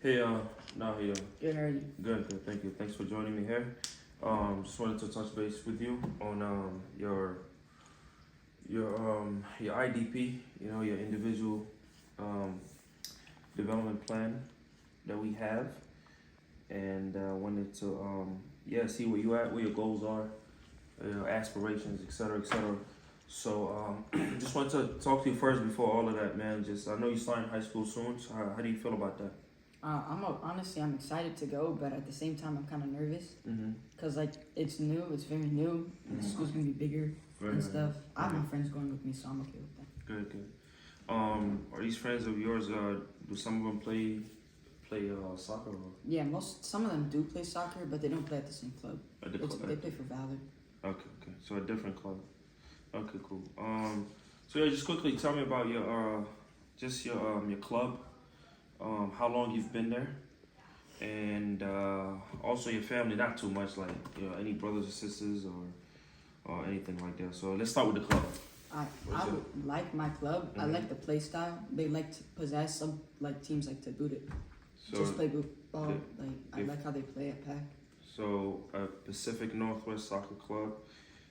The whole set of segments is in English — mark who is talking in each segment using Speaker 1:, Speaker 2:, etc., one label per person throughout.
Speaker 1: Hey, now here.
Speaker 2: Good, how are you?
Speaker 1: Good. Thank you. Thanks for joining me here. Just wanted to touch base with you on your IDP. You know, your individual um development plan that we have, and wanted to see where you at, where your goals are, your aspirations, etc., etc. So just wanted to talk to you first before all of that, man. Just I know you're starting high school soon. So how do you feel about that?
Speaker 2: Honestly, I'm excited to go, but at the same time, I'm kind of nervous
Speaker 1: Mm-hmm.
Speaker 2: because like it's new, it's very new, and the school's gonna be bigger
Speaker 1: Very
Speaker 2: and
Speaker 1: nice.
Speaker 2: stuff. I have
Speaker 1: Mhm.
Speaker 2: my friends going with me, so I'm okay with that.
Speaker 1: Good. Are these friends of yours? Do some of them play soccer or
Speaker 2: Yeah, some of them do play soccer, but they don't play at the same club.
Speaker 1: at the club?
Speaker 2: They play for Valor.
Speaker 1: Okay. So a different club. Okay, cool. So yeah, just quickly tell me about your club. How long you've been there, and also your family. Not too much, like any brothers or sisters or anything like that. So let's start with the club.
Speaker 2: I
Speaker 1: What's
Speaker 2: I
Speaker 1: your-
Speaker 2: would like my club. I
Speaker 1: Mhm.
Speaker 2: like the play style. They like to possess. Some like teams like to boot it.
Speaker 1: So
Speaker 2: Just play boot ball.
Speaker 1: the-
Speaker 2: Like I
Speaker 1: if-
Speaker 2: like how they play at Pack.
Speaker 1: So, Pacific Northwest Soccer Club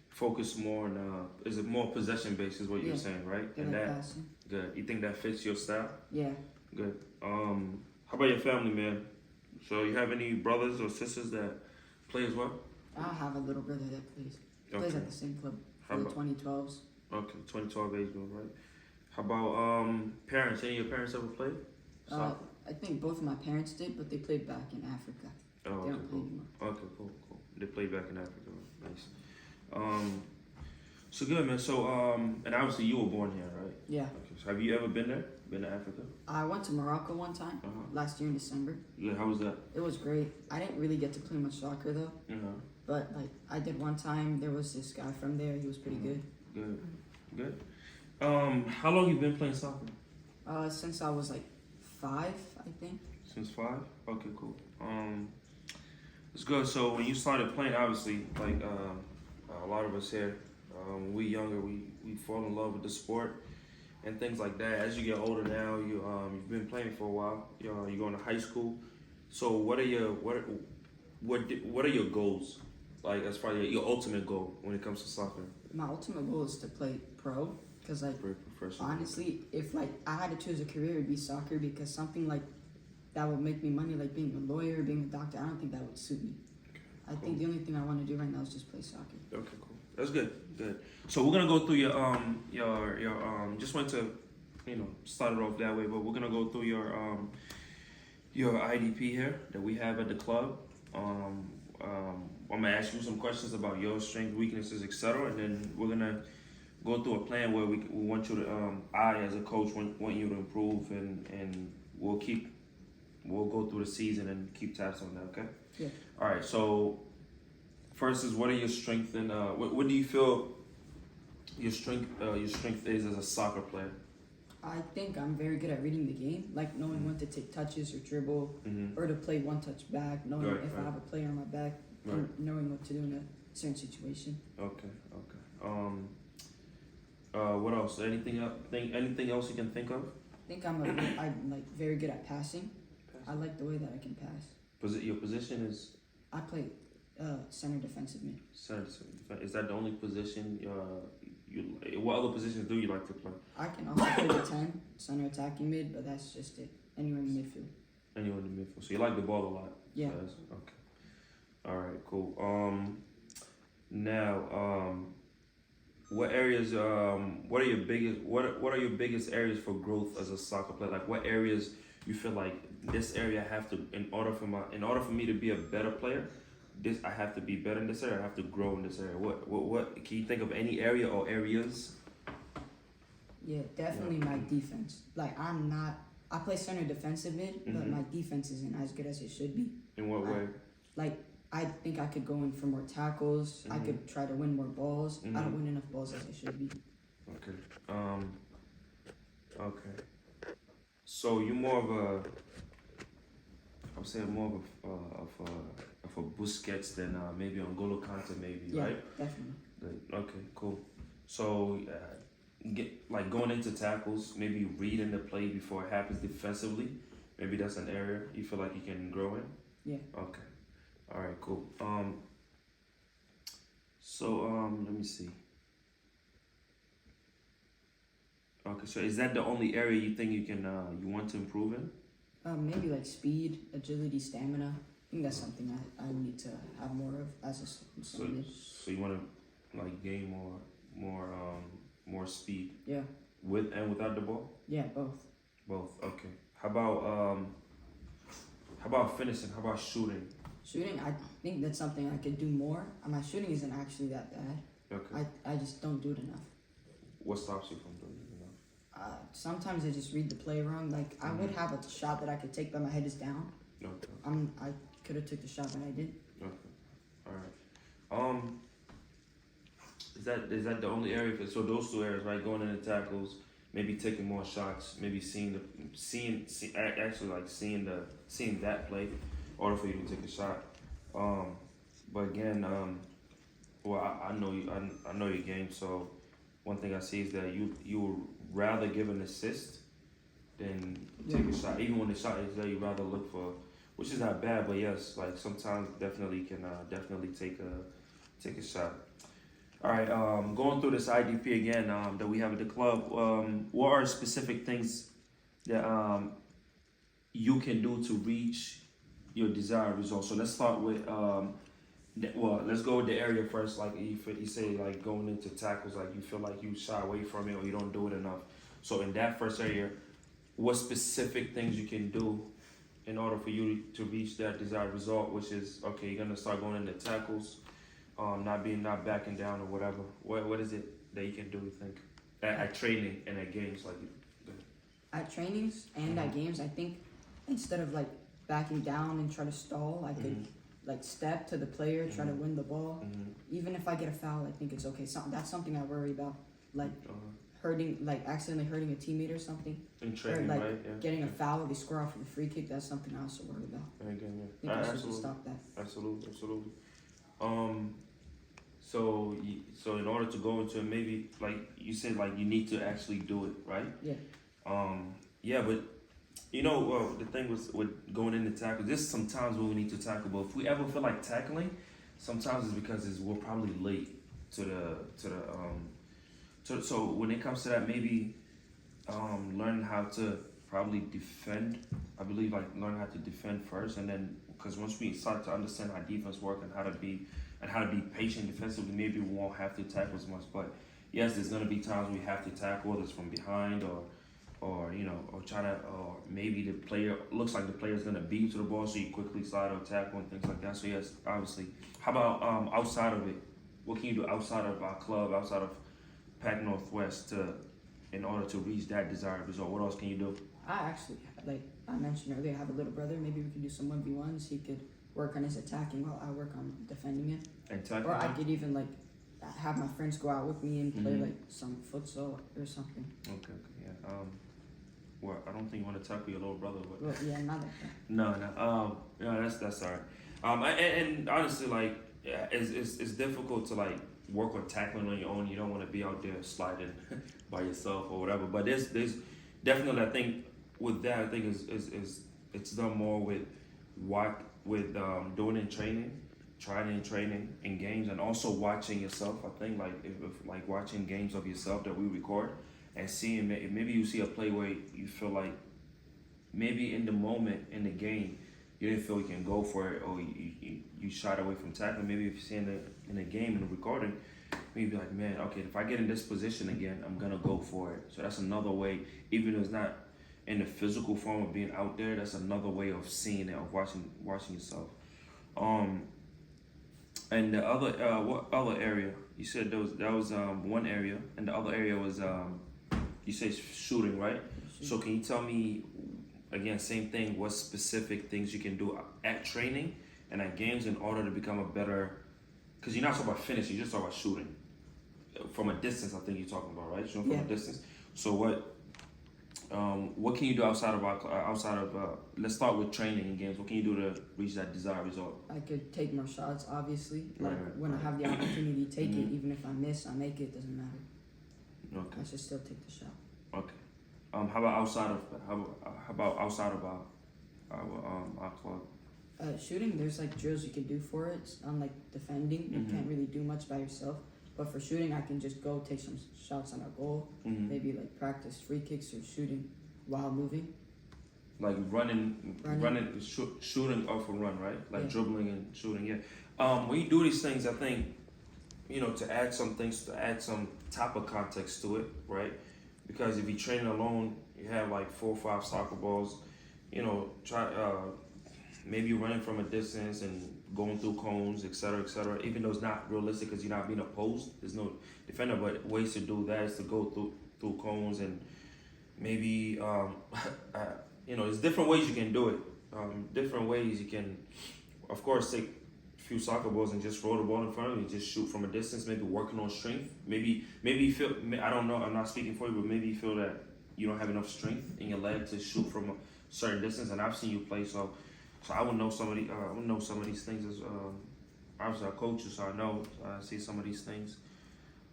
Speaker 1: focus more on, is it more possession based is what you're
Speaker 2: Yeah.
Speaker 1: saying, right?
Speaker 2: They
Speaker 1: And
Speaker 2: like
Speaker 1: that,
Speaker 2: passing.
Speaker 1: good. You think that fits your style?
Speaker 2: Yeah.
Speaker 1: Good. How about your family, man? So you have any brothers or sisters that play as well?
Speaker 2: I have a little brother that plays. Plays
Speaker 1: Okay.
Speaker 2: at the same club
Speaker 1: How
Speaker 2: for the
Speaker 1: about,
Speaker 2: 2012s.
Speaker 1: okay, 2012 age group, right? How about, parents? Any of your parents ever played? Soccer?
Speaker 2: I think both of my parents did, but they played back in Africa.
Speaker 1: Oh,
Speaker 2: They
Speaker 1: okay,
Speaker 2: don't play
Speaker 1: cool.
Speaker 2: anymore.
Speaker 1: Okay, cool. They played back in Africa. Nice. So good, man. So, and obviously you were born here, right?
Speaker 2: Yeah.
Speaker 1: Okay. So have you ever been there? Been to Africa?
Speaker 2: I went to Morocco one time
Speaker 1: Uh-huh.
Speaker 2: last year in December.
Speaker 1: Yeah, how was that?
Speaker 2: It was great. I didn't really get to play much soccer though,
Speaker 1: Uh-huh.
Speaker 2: but like I did one time. There was this guy from there. He was pretty good.
Speaker 1: Good. How long you been playing soccer?
Speaker 2: Since I was like 5, I think.
Speaker 1: Since 5? Okay, cool. It's good. So when you started playing, obviously, like a lot of us here, when we younger, we fall in love with the sport and things like that. As you get older now, you've been playing for a while. You're going to high school. So what are your goals? Like as far as your ultimate goal when it comes to soccer?
Speaker 2: My ultimate goal is to play pro. Cause like
Speaker 1: Very professional.
Speaker 2: honestly, if like I had to choose a career, it'd be soccer because something like that would make me money, like being a lawyer, being a doctor. I don't think that would suit me. I think the only thing I want to do right now is just play soccer.
Speaker 1: Okay, cool. That's good. So we're gonna go through your just want to, start it off that way, but we're gonna go through your IDP here that we have at the club. I'm gonna ask you some questions about your strengths, weaknesses, etc., and then we're gonna go through a plan where we want you to I as a coach want you to improve, and we'll go through the season and keep tabs on that. Okay.
Speaker 2: Yeah.
Speaker 1: All right. So first is what are your strengths and what do you feel your strength is as a soccer player?
Speaker 2: I think I'm very good at reading the game, like knowing when to take touches or dribble,
Speaker 1: Mm-hmm.
Speaker 2: or to play one touch back, knowing
Speaker 1: Right,
Speaker 2: if I
Speaker 1: right.
Speaker 2: have a player on my back, and knowing what to do in a certain situation.
Speaker 1: Okay. What else? Anything else you can think of?
Speaker 2: I think I'm like very good at passing. I like the way that I can pass.
Speaker 1: Your position is
Speaker 2: I play center defensive mid.
Speaker 1: center. Is that the only position what other positions do you like to play?
Speaker 2: I can also play the 10, center attacking mid, but that's just it. Anywhere in the midfield.
Speaker 1: Anywhere in the midfield. So you like the ball a lot.
Speaker 2: Yeah.
Speaker 1: Okay. All right. Cool. Now, what areas? What are your biggest areas for growth as a soccer player? Like, what areas you feel like this area I have to in order for me to be a better player? I have to be better in this area. I have to grow in this area. What can you think of any area or areas?
Speaker 2: Yeah, definitely my defense. Like I play center defensive mid, but
Speaker 1: Mhm.
Speaker 2: my defense isn't as good as it should be.
Speaker 1: In what way?
Speaker 2: Like I think I could go in for more tackles. I
Speaker 1: Mhm.
Speaker 2: could try to win more balls. I
Speaker 1: Mhm.
Speaker 2: don't win enough balls as I should be.
Speaker 1: Okay. Okay. So you're more of a, I would say more of a Busquets than maybe N'Golo Kante, maybe,
Speaker 2: Yeah,
Speaker 1: right?
Speaker 2: definitely.
Speaker 1: Okay, cool. So going into tackles, maybe reading the play before it happens defensively, Maybe that's an area you feel like you can grow in?
Speaker 2: Yeah.
Speaker 1: Okay. All right, cool. Let me see. Okay, so is that the only area you think you can you want to improve in?
Speaker 2: Maybe like speed, agility, stamina. I think that's something I need to have more of as a
Speaker 1: So so you want to like gain more speed
Speaker 2: Yeah.
Speaker 1: with and without the ball?
Speaker 2: Yeah, both.
Speaker 1: Both. Okay. How about finishing? How about shooting?
Speaker 2: Shooting, I think that's something I could do more. My shooting isn't actually that bad.
Speaker 1: Okay.
Speaker 2: I just don't do it enough.
Speaker 1: What stops you from doing it enough?
Speaker 2: Sometimes I just read the play wrong. Like I would have a shot that I could take, but my head is down.
Speaker 1: Okay.
Speaker 2: I could have took the shot, but I didn't.
Speaker 1: Okay. All right. Is that the only area? So those two areas, right? Going into tackles, maybe taking more shots, maybe seeing that play, in order for you to take a shot. But again, well, I know you. I know your game. So one thing I see is that you would rather give an assist than take a shot. Even when the shot is there, you rather look for, which is not bad. But yes, like sometimes definitely can definitely take a shot. All right, going through this IDP again that we have at the club. What are specific things that you can do to reach your desired result? So let's start with let's go with the area first. Like you say, like going into tackles, like you feel like you shy away from it or you don't do it enough. So in that first area, what specific things you can do in order for you to reach that desired result, which is okay, you're gonna start going into tackles. Not backing down or whatever. What is it that you can do? You think at training and at games like
Speaker 2: At trainings and at games, I think instead of like backing down and try to stall, I could like step to the player, try to win the ball. Even if I get a foul, I think it's okay. That's something I worry about, like accidentally hurting a teammate or something.
Speaker 1: In training,
Speaker 2: or like
Speaker 1: right? Yeah.
Speaker 2: getting a foul, they score off of a free kick. That's something I also worry about.
Speaker 1: Again,
Speaker 2: I think I should stop that.
Speaker 1: Absolutely. So in order to go into it, maybe like you said, like you need to actually do it, right?
Speaker 2: Yeah.
Speaker 1: Yeah, but the thing with going into tackle, there's some times when we need to tackle, but if we ever feel like tackling, sometimes it's because we're probably late to the so when it comes to that, maybe learning how to probably defend. I believe like learn how to defend first, and then because once we start to understand how defense works and how to be patient defensively, maybe we won't have to tackle as much. But yes, there's gonna be times we have to tackle, whether it's from behind or try to, or maybe the player looks like the player's gonna beat you to the ball, so you quickly slide or tackle and things like that. So yes, obviously. How about outside of it? What can you do outside of our club, outside of Pac Northwest, in order to reach that desired result? What else can you do?
Speaker 2: I actually, like I mentioned earlier, I have a little brother. Maybe we could do some 1v1s. He could work on his attacking while I work on defending it.
Speaker 1: Attacking?
Speaker 2: Or I could even like have my friends go out with me and play like some futsal or something.
Speaker 1: Okay, yeah. Well, I don't think you want to tackle your little brother, but
Speaker 2: well, yeah, not like that.
Speaker 1: No. That's all right. And honestly, like, yeah, it's difficult to like work on tackling on your own. You don't want to be out there sliding by yourself or whatever. But there's definitely, I think with that, I think is it's done more with doing in training, trying in training in games, and also watching yourself. I think like if like watching games of yourself that we record and seeing maybe you see a play where you feel like maybe in the moment in the game you didn't feel you can go for it, or you shied away from tackling. Maybe if you see in the game in the recording, maybe like, man, okay, if I get in this position again, I'm gonna go for it. So that's another way, even though it's not in the physical form of being out there, that's another way of seeing it, of watching yourself. And the other what other area? You said that was one area, and the other area was you say shooting, right? So can you tell me again, same thing, what specific things you can do at training and at games in order to become a better, because you're not talking about finishing, you're just talking about shooting from a distance. I think you're talking about, right? Shooting from a distance. So what can you do outside of let's start with training and games. What can you do to reach that desired result?
Speaker 2: I could take more shots, obviously. Like when I have the opportunity to take it, even if I miss, I make it. Doesn't matter.
Speaker 1: Okay.
Speaker 2: I should still take the shot.
Speaker 1: Okay. How about outside of our club.
Speaker 2: Shooting, there's like drills you can do for it. On like defending, you can't really do much by yourself. But for shooting, I can just go take some shots on our goal. Maybe like practice free kicks or shooting while moving.
Speaker 1: Like shooting off a run, right? Like dribbling and shooting. Yeah. When you do these things, I think, to add some things, to add some type of context to it, right? Because if you're training alone, you have like 4 or 5 soccer balls. Maybe running from a distance and going through cones, etc., etc. Even though it's not realistic because you're not being opposed, there's no defender. But ways to do that is to go through cones and maybe there's different ways you can do it. Different ways you can, of course, take a few soccer balls and just roll the ball in front of you, just shoot from a distance. Maybe working on strength. Maybe you feel, I don't know. I'm not speaking for you, but maybe you feel that you don't have enough strength in your leg to shoot from a certain distance. And I've seen you play, so I would know some of these things as obviously I coach you, so I see some of these things.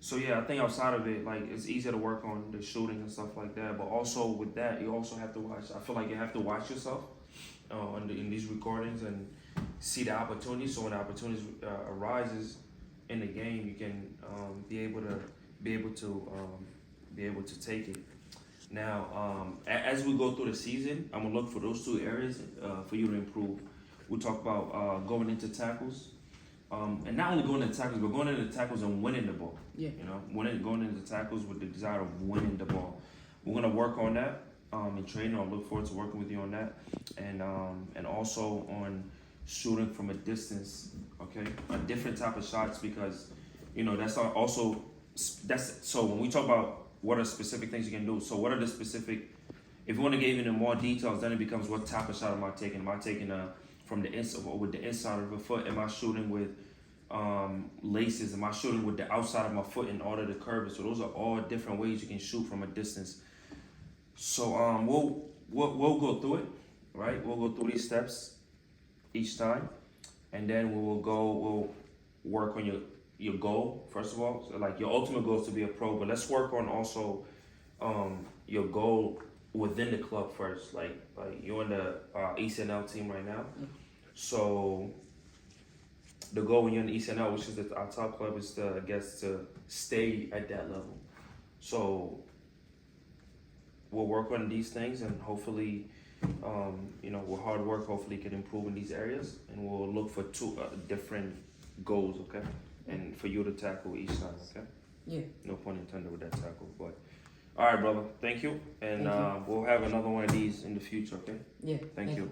Speaker 1: So yeah, I think outside of it, like it's easier to work on the shooting and stuff like that. But also with that, you also have to watch. I feel like you have to watch yourself in these recordings and see the opportunities. So when the opportunities arises in the game, you can be able to take it. Now, as we go through the season, I'm gonna look for those 2 areas for you to improve. We'll talk about going into tackles, and not only going into tackles, but going into tackles and winning the ball.
Speaker 2: Yeah.
Speaker 1: Going into tackles with the desire of winning the ball. We're gonna work on that in training. I'll look forward to working with you on that, and also on shooting from a distance. Okay, a different type of shots because so when we talk about what are specific things you can do? So what are the specific, if you want to get even more details, then it becomes what type of shot am I taking? Am I taking from the inside, with the inside of the foot? Am I shooting with laces? Am I shooting with the outside of my foot in order to curve it? So those are all different ways you can shoot from a distance. So we'll go through it, right? We'll go through these steps each time, and then we'll work on your goal, first of all. So like your ultimate goal is to be a pro, but let's work on also your goal within the club first. Like you're in the ECNL team right now. So the goal when you're in the ECNL, which is our top club, is to stay at that level. So we'll work on these things, and hopefully with hard work, hopefully can improve in these areas, and we'll look for 2 different goals, okay? And for you to tackle each time, okay?
Speaker 2: Yeah.
Speaker 1: No pun intended with that tackle, but all right, brother. Thank you, and we'll have another one of these in the future, okay?
Speaker 2: Yeah.
Speaker 1: Thank you.